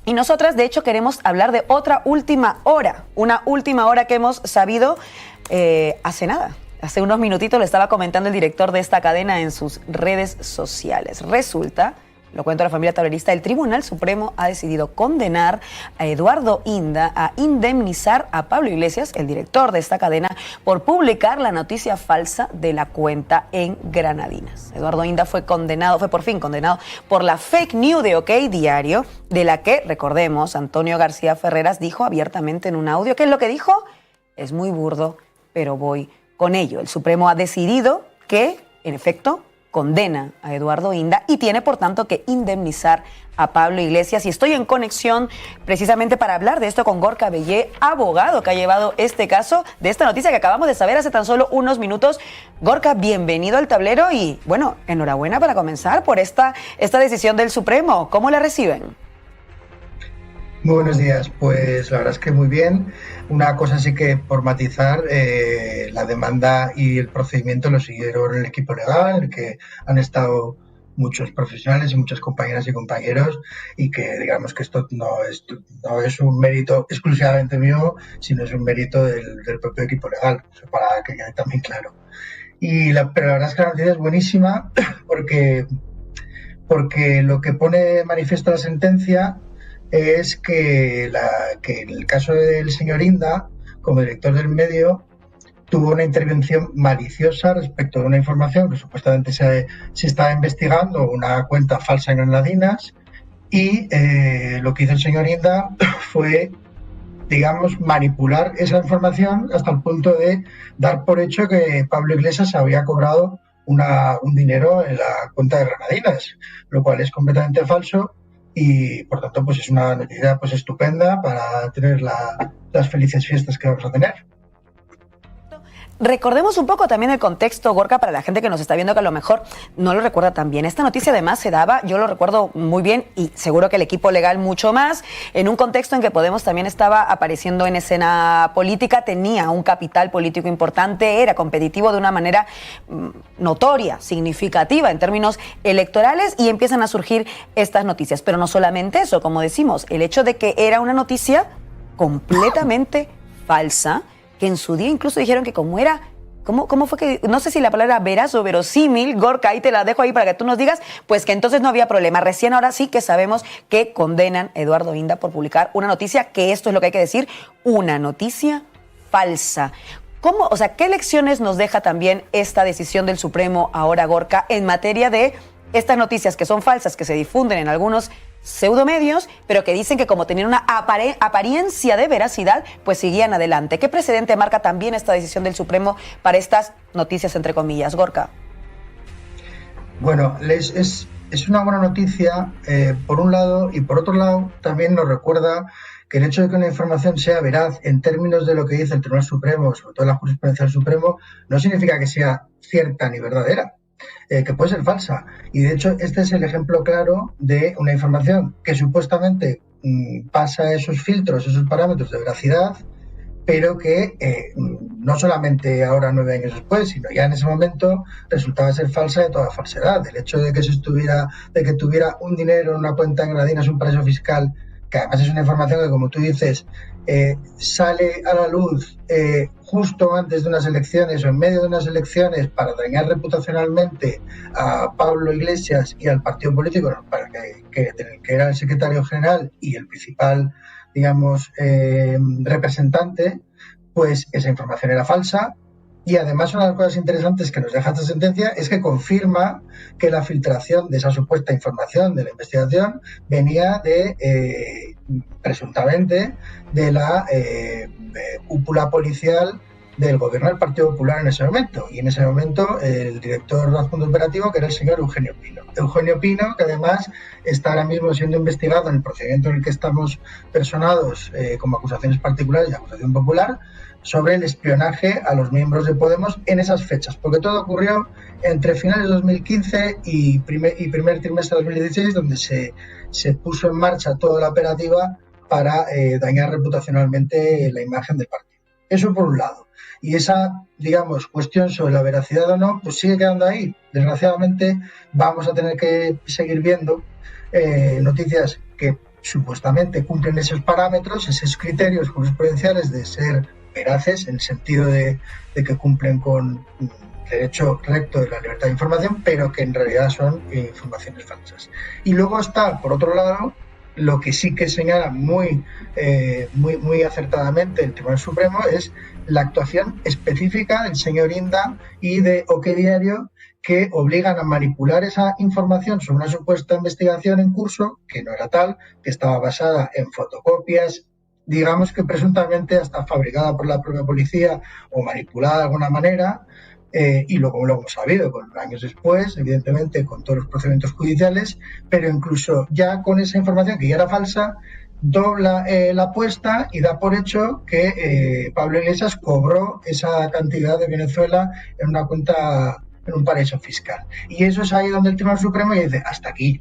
Y nosotras, de hecho, queremos hablar de otra última hora, una última hora que hemos sabido hace nada. Hace unos minutitos le estaba comentando el director de esta cadena en sus redes sociales. Resulta, lo cuento a la familia tablerista, el Tribunal Supremo ha decidido condenar a Eduardo Inda a indemnizar a Pablo Iglesias, el director de esta cadena, por publicar la noticia falsa de la cuenta en Granadinas. Eduardo Inda fue por fin condenado por la fake news de OK Diario, de la que, recordemos, Antonio García Ferreras dijo abiertamente en un audio. ¿Qué es lo que dijo? Es muy burdo, pero voy con ello. El Supremo ha decidido que, en efecto, condena a Eduardo Inda y tiene, por tanto, que indemnizar a Pablo Iglesias. Y estoy en conexión precisamente para hablar de esto con Gorka Bellé, abogado que ha llevado este caso, de esta noticia que acabamos de saber hace tan solo unos minutos. Gorka, bienvenido al tablero y, bueno, enhorabuena para comenzar por esta decisión del Supremo. ¿Cómo la reciben? Muy buenos días, pues la verdad es que muy bien. Una cosa sí que por matizar, la demanda y el procedimiento lo siguieron el equipo legal, en el que han estado muchos profesionales y muchas compañeras y compañeros, y que digamos que esto no es un mérito exclusivamente mío, sino es un mérito del propio equipo legal, para que quede también claro. Pero la verdad es que la noticia es buenísima porque lo que pone de manifiesto la sentencia es que en el caso del señor Inda, como director del medio, tuvo una intervención maliciosa respecto de una información que supuestamente se estaba investigando, una cuenta falsa en Granadinas, y lo que hizo el señor Inda fue, digamos, manipular esa información hasta el punto de dar por hecho que Pablo Iglesias había cobrado un dinero en la cuenta de Granadinas, lo cual es completamente falso. Y por tanto pues es una noticia pues estupenda para tener las felices fiestas que vamos a tener. Recordemos un poco también el contexto, Gorka, para la gente que nos está viendo que a lo mejor no lo recuerda tan bien. Esta noticia además se daba, yo lo recuerdo muy bien y seguro que el equipo legal mucho más, en un contexto en que Podemos también estaba apareciendo en escena política, tenía un capital político importante, era competitivo de una manera notoria, significativa en términos electorales, y empiezan a surgir estas noticias. Pero no solamente eso, como decimos, el hecho de que era una noticia completamente falsa, que en su día incluso dijeron que ¿cómo fue que, no sé si la palabra veraz o verosímil, Gorka, ahí te la dejo ahí para que tú nos digas, pues que entonces no había problema. Recién ahora sí que sabemos que condenan a Eduardo Inda por publicar una noticia, que esto es lo que hay que decir, una noticia falsa. ¿Qué lecciones nos deja también esta decisión del Supremo ahora, Gorka, en materia de estas noticias que son falsas, que se difunden en algunos pseudomedios, pero que dicen que como tenían una apariencia de veracidad, pues seguían adelante? ¿Qué precedente marca también esta decisión del Supremo para estas noticias, entre comillas, Gorka? Bueno, es una buena noticia, por un lado, y por otro lado también nos recuerda que el hecho de que una información sea veraz en términos de lo que dice el Tribunal Supremo, sobre todo la jurisprudencia del Supremo, no significa que sea cierta ni verdadera. Que puede ser falsa. Y de hecho este es el ejemplo claro de una información que supuestamente pasa esos filtros, esos parámetros de veracidad, pero que no solamente ahora 9 años después, sino ya en ese momento resultaba ser falsa de toda falsedad. El hecho de que tuviera un dinero en una cuenta en Granadinas, un paraíso fiscal, que además es una información que, como tú dices, sale a la luz justo antes de unas elecciones o en medio de unas elecciones para dañar reputacionalmente a Pablo Iglesias y al partido político para que era el secretario general y el principal, digamos, representante, pues esa información era falsa. Y además una de las cosas interesantes que nos deja esta sentencia es que confirma que la filtración de esa supuesta información de la investigación venía presuntamente de la cúpula policial del gobierno del Partido Popular en ese momento. Y en ese momento el director adjunto operativo, que era el señor Eugenio Pino. Eugenio Pino, que además está ahora mismo siendo investigado en el procedimiento en el que estamos personados como acusaciones particulares y acusación popular, sobre el espionaje a los miembros de Podemos en esas fechas, porque todo ocurrió entre finales de 2015 y primer trimestre de 2016, donde se puso en marcha toda la operativa para dañar reputacionalmente la imagen del partido. Eso por un lado. Y esa, digamos, cuestión sobre la veracidad o no, pues sigue quedando ahí. Desgraciadamente vamos a tener que seguir viendo noticias que supuestamente cumplen esos parámetros, esos criterios jurisprudenciales de ser veraces, en el sentido de que cumplen con el derecho recto de la libertad de información, pero que en realidad son informaciones falsas. Y luego está, por otro lado, lo que sí que señala muy acertadamente el Tribunal Supremo es la actuación específica del señor Inda y de OK Diario, que obligan a manipular esa información sobre una supuesta investigación en curso, que no era tal, que estaba basada en fotocopias, digamos que presuntamente hasta fabricada por la propia policía o manipulada de alguna manera, y luego lo hemos sabido, con años después, evidentemente, con todos los procedimientos judiciales, pero incluso ya con esa información que ya era falsa, dobla la apuesta y da por hecho que Pablo Iglesias cobró esa cantidad de Venezuela en una cuenta, en un paraíso fiscal. Y eso es ahí donde el Tribunal Supremo dice, hasta aquí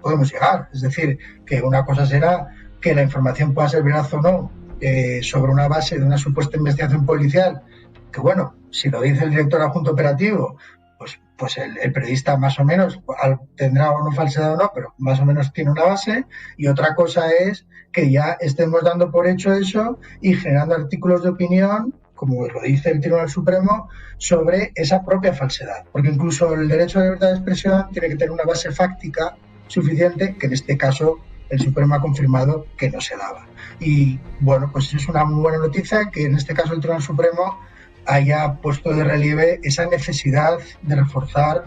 podemos llegar. Es decir, que una cosa será que la información pueda ser veraz o no sobre una base de una supuesta investigación policial, que bueno, si lo dice el director adjunto operativo, pues el periodista más o menos tendrá o no falsedad o no, pero más o menos tiene una base. Y otra cosa es que ya estemos dando por hecho eso y generando artículos de opinión, como lo dice el Tribunal Supremo, sobre esa propia falsedad. Porque incluso el derecho a la libertad de expresión tiene que tener una base fáctica suficiente, que en este caso el Supremo ha confirmado que no se daba. Y bueno, pues es una muy buena noticia que en este caso el Tribunal Supremo haya puesto de relieve esa necesidad de reforzar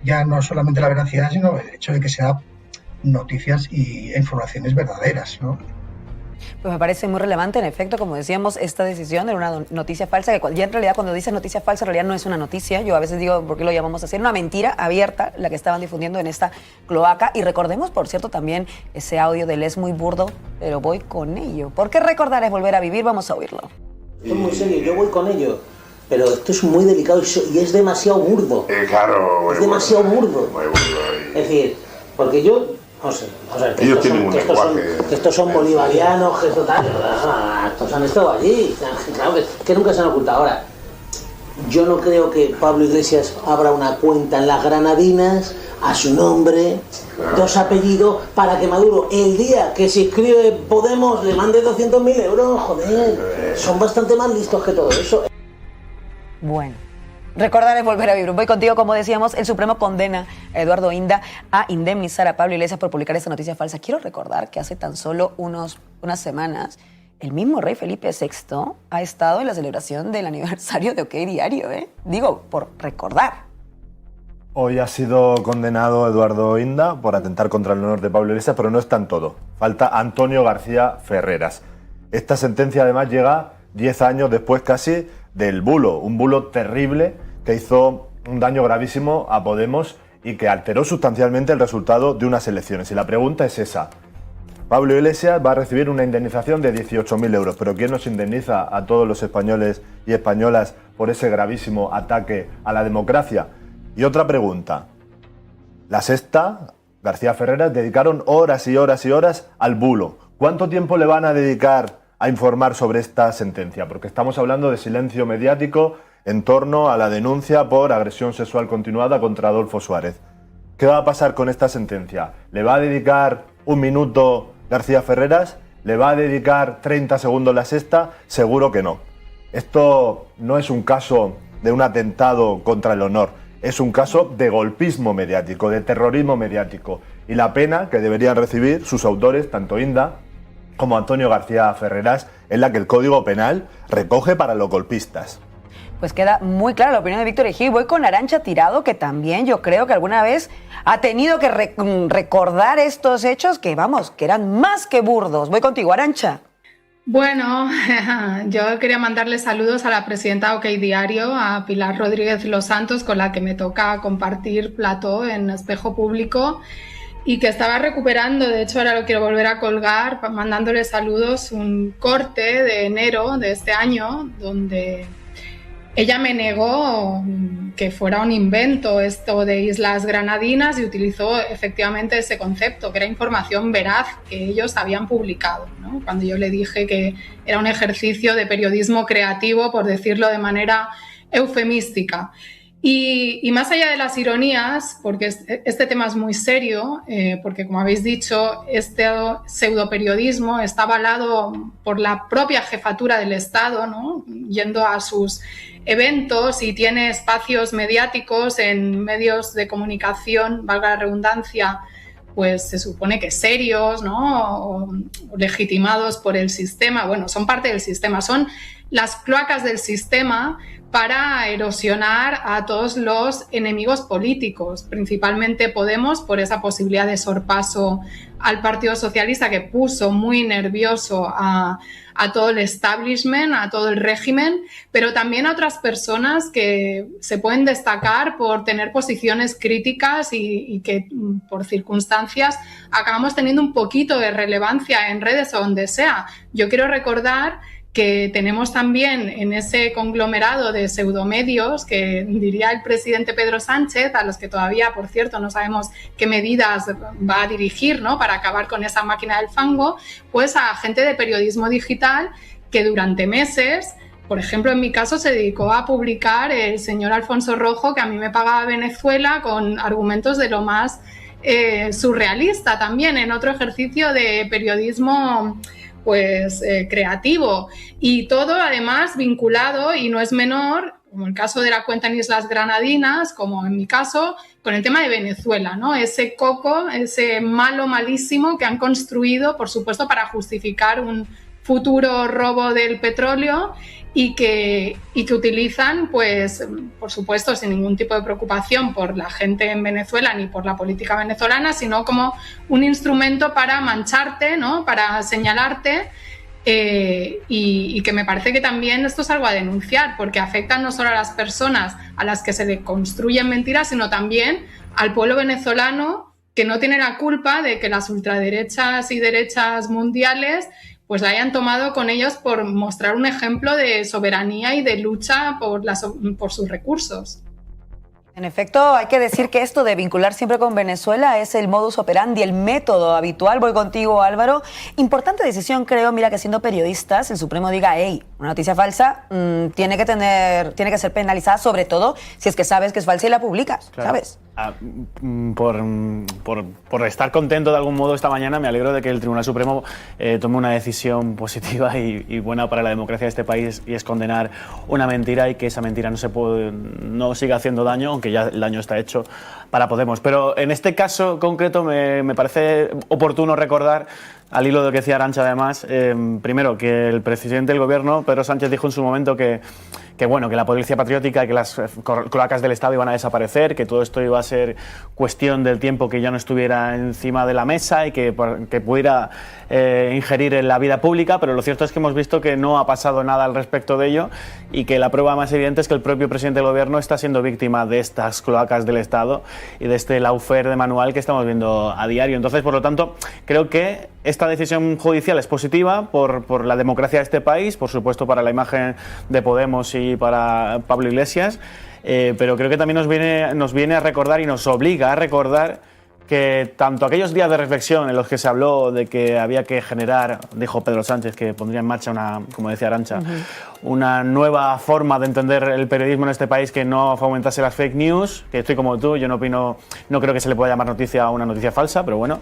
ya no solamente la veracidad, sino el hecho de que sea noticias e informaciones verdaderas, ¿no? Pues me parece muy relevante, en efecto, como decíamos, esta decisión de una noticia falsa, que ya en realidad cuando dices noticia falsa, en realidad no es una noticia. Yo a veces digo, ¿por qué lo llamamos así? Una mentira abierta, la que estaban difundiendo en esta cloaca. Y recordemos, por cierto, también ese audio del es muy burdo, pero voy con ello. ¿Por qué recordar es volver a vivir? Vamos a oírlo. Esto es muy serio, yo voy con ello, pero esto es muy delicado y es demasiado burdo. Claro, es demasiado burdo. Muy burdo. Es decir, porque yo, no sé, que ellos tienen un lenguaje. Que estos son bolivarianos, que esto tal, estos han estado allí, claro que nunca se han ocultado. Ahora, yo no creo que Pablo Iglesias abra una cuenta en las Granadinas a su nombre, claro, 2 apellidos, para que Maduro, el día que se inscribe Podemos, le mande 200.000 euros. Joder, son bastante más listos que todo eso. Bueno, recordar es volver a vivir. Voy contigo, como decíamos, el Supremo condena a Eduardo Inda a indemnizar a Pablo Iglesias por publicar esta noticia falsa. Quiero recordar que hace tan solo unas semanas el mismo rey Felipe VI ha estado en la celebración del aniversario de OK Diario, ¿eh? Digo, por recordar. Hoy ha sido condenado Eduardo Inda por atentar contra el honor de Pablo Iglesias, pero no está en todo. Falta Antonio García Ferreras. Esta sentencia además llega 10 años después casi del bulo, un bulo terrible que hizo un daño gravísimo a Podemos y que alteró sustancialmente el resultado de unas elecciones. Y la pregunta es esa. Pablo Iglesias va a recibir una indemnización de 18.000 euros, pero ¿quién nos indemniza a todos los españoles y españolas por ese gravísimo ataque a la democracia? Y otra pregunta. La Sexta, García Ferreras, dedicaron horas y horas y horas al bulo. ¿Cuánto tiempo le van a dedicar a informar sobre esta sentencia? Porque estamos hablando de silencio mediático en torno a la denuncia por agresión sexual continuada contra Adolfo Suárez. ¿Qué va a pasar con esta sentencia? ¿Le va a dedicar 1 minuto García Ferreras? ¿Le va a dedicar 30 segundos La Sexta? Seguro que no. Esto no es un caso de un atentado contra el honor. Es un caso de golpismo mediático, de terrorismo mediático. Y la pena que deberían recibir sus autores, tanto Inda como Antonio García Ferreras, es la que el Código Penal recoge para los golpistas. Pues queda muy clara la opinión de Víctor Ejí. Voy con Arantxa Tirado, que también yo creo que alguna vez ha tenido que recordar estos hechos que, vamos, que eran más que burdos. Voy contigo, Arantxa. Bueno, yo quería mandarle saludos a la presidenta de OK Diario, a Pilar Rodríguez Los Santos, con la que me toca compartir plató en Espejo Público y que estaba recuperando, de hecho ahora lo quiero volver a colgar, mandándole saludos, un corte de enero de este año donde ella me negó que fuera un invento esto de Islas Granadinas y utilizó efectivamente ese concepto, que era información veraz que ellos habían publicado, ¿no? Cuando yo le dije que era un ejercicio de periodismo creativo, por decirlo de manera eufemística. Y más allá de las ironías, porque este tema es muy serio, porque como habéis dicho, este pseudoperiodismo está avalado por la propia jefatura del Estado, ¿no? Yendo a sus eventos y tiene espacios mediáticos en medios de comunicación, valga la redundancia, pues se supone que serios, ¿no? O legitimados por el sistema. Bueno, son parte del sistema, son las cloacas del sistema para erosionar a todos los enemigos políticos, principalmente Podemos, por esa posibilidad de sorpaso al Partido Socialista que puso muy nervioso a todo el establishment, a todo el régimen, pero también a otras personas que se pueden destacar por tener posiciones críticas y que por circunstancias acabamos teniendo un poquito de relevancia en redes o donde sea. Yo quiero recordar que tenemos también en ese conglomerado de pseudomedios que diría el presidente Pedro Sánchez, a los que todavía, por cierto, no sabemos qué medidas va a dirigir, ¿no?, para acabar con esa máquina del fango, pues a gente de periodismo digital que durante meses, por ejemplo, en mi caso, se dedicó a publicar el señor Alfonso Rojo, que a mí me pagaba Venezuela, con argumentos de lo más surrealista también, en otro ejercicio de periodismo pues creativo, y todo además vinculado, y no es menor, como el caso de la cuenta en Islas Granadinas, como en mi caso, con el tema de Venezuela, ¿no? Ese coco, ese malo malísimo que han construido, por supuesto, para justificar un futuro robo del petróleo y que utilizan, pues, por supuesto, sin ningún tipo de preocupación por la gente en Venezuela ni por la política venezolana, sino como un instrumento para mancharte, ¿no?, para señalarte, y que me parece que también esto es algo a denunciar, porque afecta no solo a las personas a las que se le construyen mentiras, sino también al pueblo venezolano, que no tiene la culpa de que las ultraderechas y derechas mundiales pues la hayan tomado con ellos por mostrar un ejemplo de soberanía y de lucha por sus recursos. En efecto, hay que decir que esto de vincular siempre con Venezuela es el modus operandi, el método habitual. Voy contigo, Álvaro. Importante decisión, creo, mira, que siendo periodistas, el Supremo diga, hey, una noticia falsa tiene que ser penalizada, sobre todo si es que sabes que es falsa y la publicas, claro. ¿Sabes? Por estar contento de algún modo esta mañana, me alegro de que el Tribunal Supremo tome una decisión positiva y buena para la democracia de este país, y es condenar una mentira y que esa mentira no siga haciendo daño, aunque ya el daño está hecho para Podemos. Pero en este caso concreto me parece oportuno recordar, al hilo de lo que decía Arantxa además, primero que el presidente del gobierno, Pedro Sánchez, dijo en su momento que la policía patriótica y que las cloacas del Estado iban a desaparecer, que todo esto iba a ser cuestión del tiempo que ya no estuviera encima de la mesa y que pudiera ingerir en la vida pública, pero lo cierto es que hemos visto que no ha pasado nada al respecto de ello, y que la prueba más evidente es que el propio presidente del gobierno está siendo víctima de estas cloacas del Estado y de este lawfare de manual que estamos viendo a diario. Entonces, por lo tanto, creo que esta decisión judicial es positiva por la democracia de este país, por supuesto para la imagen de Podemos y para Pablo Iglesias, pero creo que también nos viene a recordar y nos obliga a recordar que tanto aquellos días de reflexión en los que se habló de que había que generar, dijo Pedro Sánchez, que pondría en marcha como decía Arantxa, una nueva forma de entender el periodismo en este país que no fomentase las fake news, que estoy como tú, yo no creo que se le pueda llamar noticia a una noticia falsa, pero bueno,